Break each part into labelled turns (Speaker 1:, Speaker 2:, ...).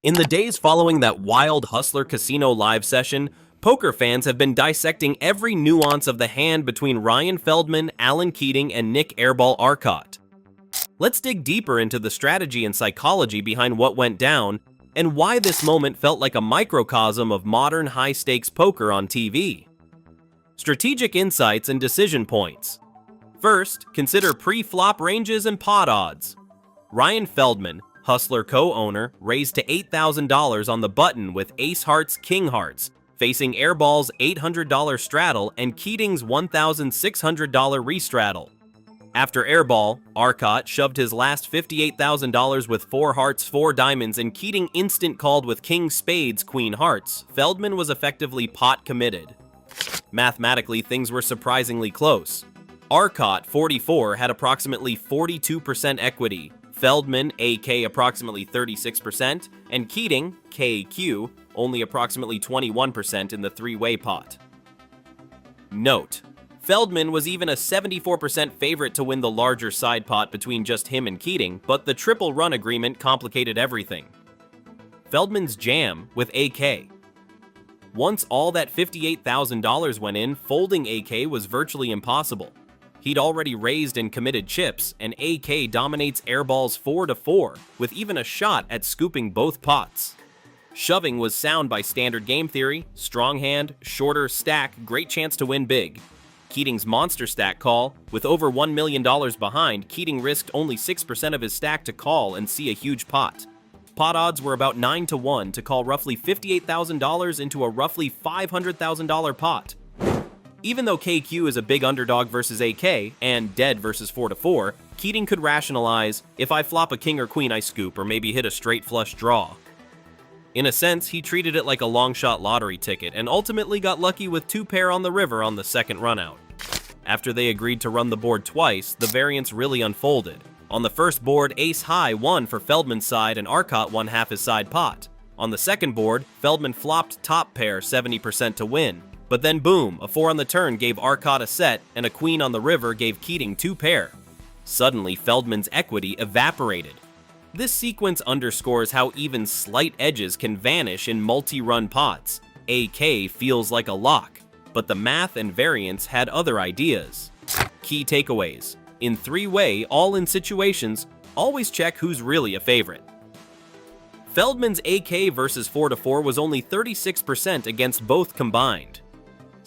Speaker 1: In the days following that wild Hustler Casino live session, poker fans have been dissecting every nuance of the hand between Ryan Feldman, Alan Keating, and Nick Airball Arcot. Let's dig deeper into the strategy and psychology behind what went down, and why this moment felt like a microcosm of modern high-stakes poker on TV. Strategic insights and decision points. First, consider pre-flop ranges and pot odds. Ryan Feldman, Hustler co-owner, raised to $8,000 on the button with Ace Hearts, King Hearts, facing Airball's $800 straddle and Keating's $1,600 restraddle. After Airball, Arcot shoved his last $58,000 with 4 hearts, 4 diamonds, and Keating instant called with King Spades, Queen Hearts. Feldman was effectively pot committed. Mathematically, things were surprisingly close. Arcot, 44, had approximately 42% equity, Feldman, AK, approximately 36%, and Keating, KQ, only approximately 21% in the three-way pot. Note: Feldman was even a 74% favorite to win the larger side pot between just him and Keating, but the triple run agreement complicated everything. Feldman's jam with AK. Once all that $58,000 went in, folding AK was virtually impossible. He'd already raised and committed chips, and AK dominates Airball's 4-4, with even a shot at scooping both pots. Shoving was sound by standard game theory, strong hand, shorter stack, great chance to win big. Keating's monster stack call, with over $1 million behind, Keating risked only 6% of his stack to call and see a huge pot. Pot odds were about 9-1 to call roughly $58,000 into a roughly $500,000 pot. Even though KQ is a big underdog versus AK, and dead versus 4-4, Keating could rationalize, if I flop a king or queen I scoop, or maybe hit a straight flush draw. In a sense, he treated it like a long shot lottery ticket, and ultimately got lucky with 2 pair on the river on the second runout. After they agreed to run the board twice, the variance really unfolded. On the first board, ace high won for Feldman's side and Arcot won half his side pot. On the second board, Feldman flopped top pair 70% to win. But then boom, a 4 on the turn gave Arcot a set, and a queen on the river gave Keating 2 pair. Suddenly, Feldman's equity evaporated. This sequence underscores how even slight edges can vanish in multi-run pots. AK feels like a lock, but the math and variance had other ideas. Key takeaways. In three-way, all-in situations, always check who's really a favorite. Feldman's AK versus 4-4 was only 36% against both combined.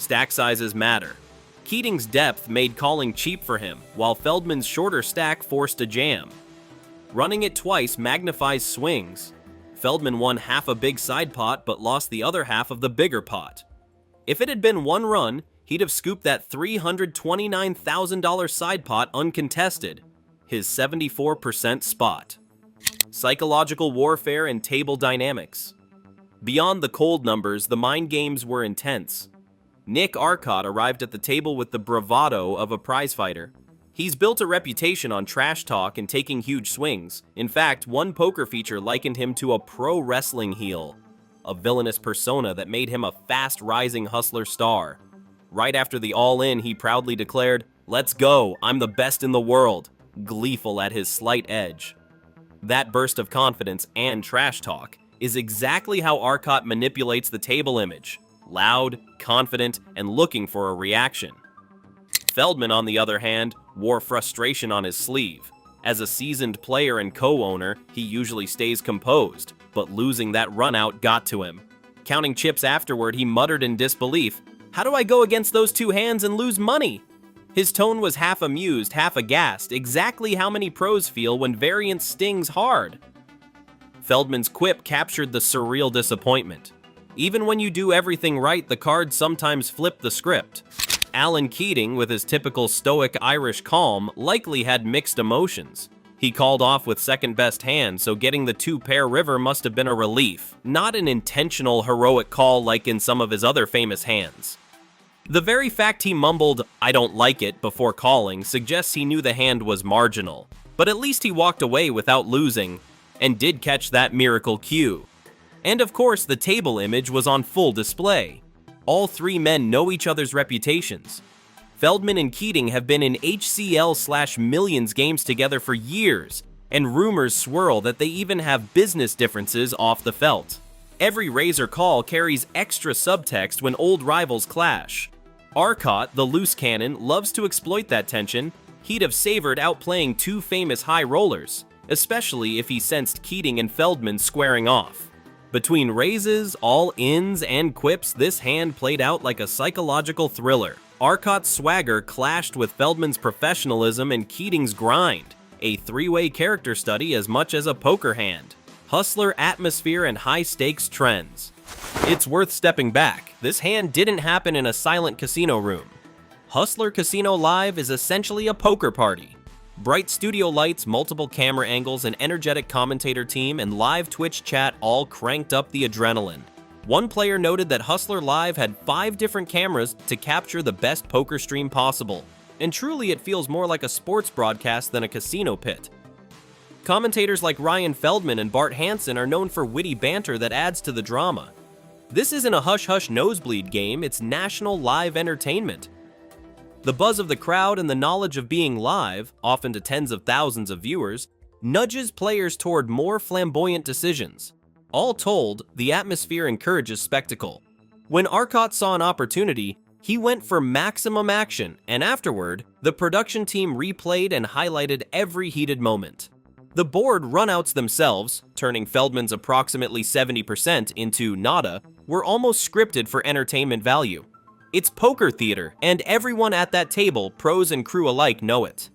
Speaker 1: Stack sizes matter. Keating's depth made calling cheap for him, while Feldman's shorter stack forced a jam. Running it twice magnifies swings. Feldman won half a big side pot but lost the other half of the bigger pot. If it had been one run, he'd have scooped that $329,000 side pot uncontested, his 74% spot. Psychological warfare and table dynamics. Beyond the cold numbers, the mind games were intense. Nick Arcot arrived at the table with the bravado of a prizefighter. He's built a reputation on trash talk and taking huge swings. In fact, one poker feature likened him to a pro wrestling heel, a villainous persona that made him a fast-rising hustler star. Right after the all-in, he proudly declared, "Let's go, I'm the best in the world," gleeful at his slight edge. That burst of confidence and trash talk is exactly how Arcot manipulates the table image. Loud, confident, and looking for a reaction. Feldman, on the other hand, wore frustration on his sleeve. As a seasoned player and co-owner, he usually stays composed, but losing that run-out got to him. Counting chips afterward, he muttered in disbelief, "How do I go against those 2 hands and lose money?" His tone was half amused, half aghast, exactly how many pros feel when variance stings hard. Feldman's quip captured the surreal disappointment. Even when you do everything right, the cards sometimes flip the script. Alan Keating, with his typical stoic Irish calm, likely had mixed emotions. He called off with second best hand, so getting the 2-pair river must have been a relief, not an intentional heroic call like in some of his other famous hands. The very fact he mumbled, "I don't like it," before calling suggests he knew the hand was marginal, but at least he walked away without losing, and did catch that miracle cue. And of course, the table image was on full display. All 3 men know each other's reputations. Feldman and Keating have been in HCL/Millions games together for years, And rumors swirl that they even have business differences off the felt. Every razor call carries extra subtext when old rivals clash. Arcot, the loose cannon, loves to exploit that tension. He'd have savored outplaying two famous high rollers, especially if he sensed Keating and Feldman squaring off. Between raises, all-ins, and quips, this hand played out like a psychological thriller. Arcot's swagger clashed with Feldman's professionalism and Keating's grind, a three-way character study as much as a poker hand. Hustler atmosphere and high-stakes trends. It's worth stepping back. This hand didn't happen in a silent casino room. Hustler Casino Live is essentially a poker party. Bright studio lights, multiple camera angles, an energetic commentator team, and live Twitch chat all cranked up the adrenaline. One player noted that Hustler Live had 5 different cameras to capture the best poker stream possible, and truly it feels more like a sports broadcast than a casino pit. Commentators like Ryan Feldman and Bart Hansen are known for witty banter that adds to the drama. This isn't a hush-hush nosebleed game, it's national live entertainment. The buzz of the crowd and the knowledge of being live, often to tens of thousands of viewers, nudges players toward more flamboyant decisions. All told, the atmosphere encourages spectacle. When Arcot saw an opportunity, he went for maximum action, and afterward, the production team replayed and highlighted every heated moment. The board runouts themselves, turning Feldman's approximately 70% into nada, were almost scripted for entertainment value. It's poker theater, and everyone at that table, pros and crew alike, know it.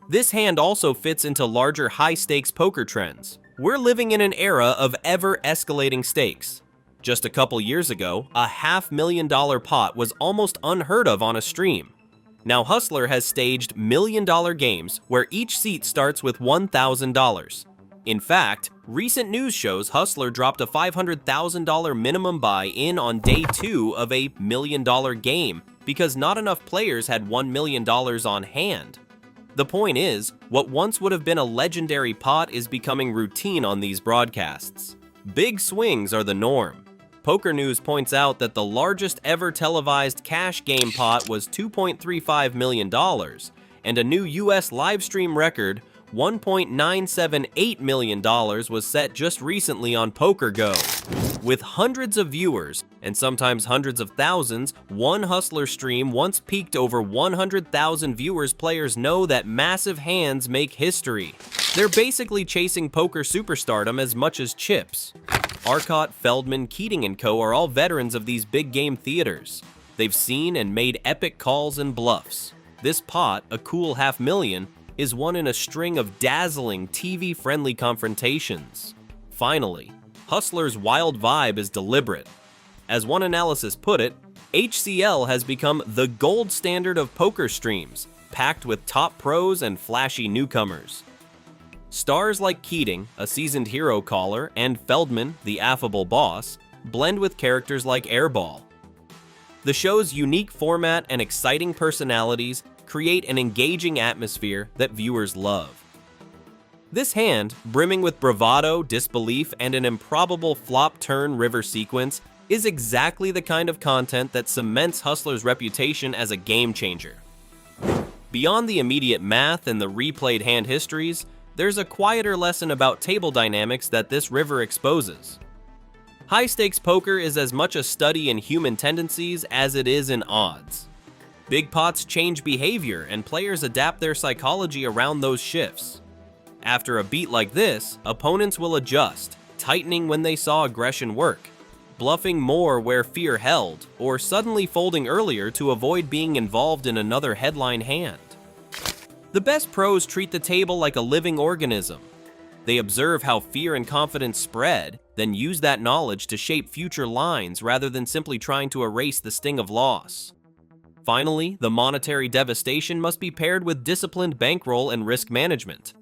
Speaker 1: This hand also fits into larger high-stakes poker trends. We're living in an era of ever-escalating stakes. Just a couple years ago, a $500,000 pot was almost unheard of on a stream. Now Hustler has staged million-dollar games where each seat starts with $1,000. In fact, recent news shows Hustler dropped a $500,000 minimum buy-in on day 2 of a $1 million game because not enough players had $1 million on hand. The point is, what once would have been a legendary pot is becoming routine on these broadcasts. Big swings are the norm. Poker News points out that the largest ever televised cash game pot was $2.35 million, and a new US livestream record, $1.978 million, was set just recently on PokerGo. With hundreds of viewers, and sometimes hundreds of thousands, one Hustler stream once peaked over 100,000 viewers. Players know that massive hands make history. They're basically chasing poker superstardom as much as chips. Arcot, Feldman, Keating, and co. are all veterans of these big game theaters. They've seen and made epic calls and bluffs. This pot, a cool $500,000, is one in a string of dazzling, TV-friendly confrontations. Finally, Hustler's wild vibe is deliberate. As one analysis put it, HCL has become the gold standard of poker streams, packed with top pros and flashy newcomers. Stars like Keating, a seasoned hero caller, and Feldman, the affable boss, blend with characters like Airball. The show's unique format and exciting personalities create an engaging atmosphere that viewers love. This hand, brimming with bravado, disbelief, and an improbable flop-turn river sequence, is exactly the kind of content that cements Hustler's reputation as a game-changer. Beyond the immediate math and the replayed hand histories, there's a quieter lesson about table dynamics that this river exposes. High-stakes poker is as much a study in human tendencies as it is in odds. Big pots change behavior, and players adapt their psychology around those shifts. After a beat like this, opponents will adjust, tightening when they saw aggression work, bluffing more where fear held, or suddenly folding earlier to avoid being involved in another headline hand. The best pros treat the table like a living organism. They observe how fear and confidence spread, then use that knowledge to shape future lines rather than simply trying to erase the sting of loss. Finally, the monetary devastation must be paired with disciplined bankroll and risk management.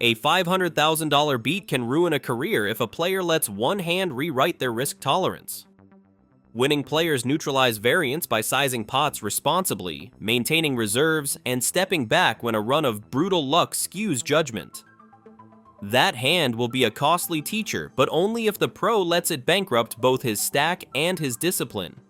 Speaker 1: A $500,000 beat can ruin a career if a player lets one hand rewrite their risk tolerance. Winning players neutralize variance by sizing pots responsibly, maintaining reserves, and stepping back when a run of brutal luck skews judgment. That hand will be a costly teacher, but only if the pro lets it bankrupt both his stack and his discipline.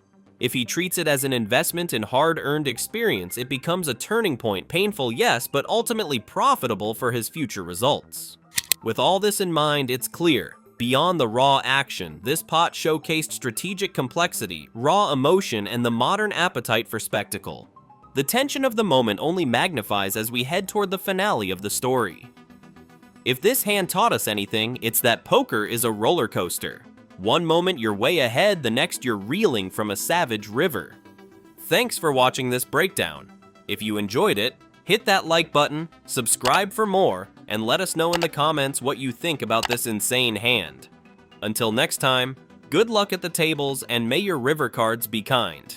Speaker 1: If he treats it as an investment in hard-earned experience, it becomes a turning point, painful yes, but ultimately profitable for his future results. With all this in mind, it's clear, beyond the raw action, this pot showcased strategic complexity, raw emotion, and the modern appetite for spectacle. The tension of the moment only magnifies as we head toward the finale of the story. If this hand taught us anything, it's that poker is a roller coaster. One moment you're way ahead, the next you're reeling from a savage river. Thanks for watching this breakdown. If you enjoyed it, hit that like button, subscribe for more, and let us know in the comments what you think about this insane hand. Until next time, good luck at the tables and may your river cards be kind.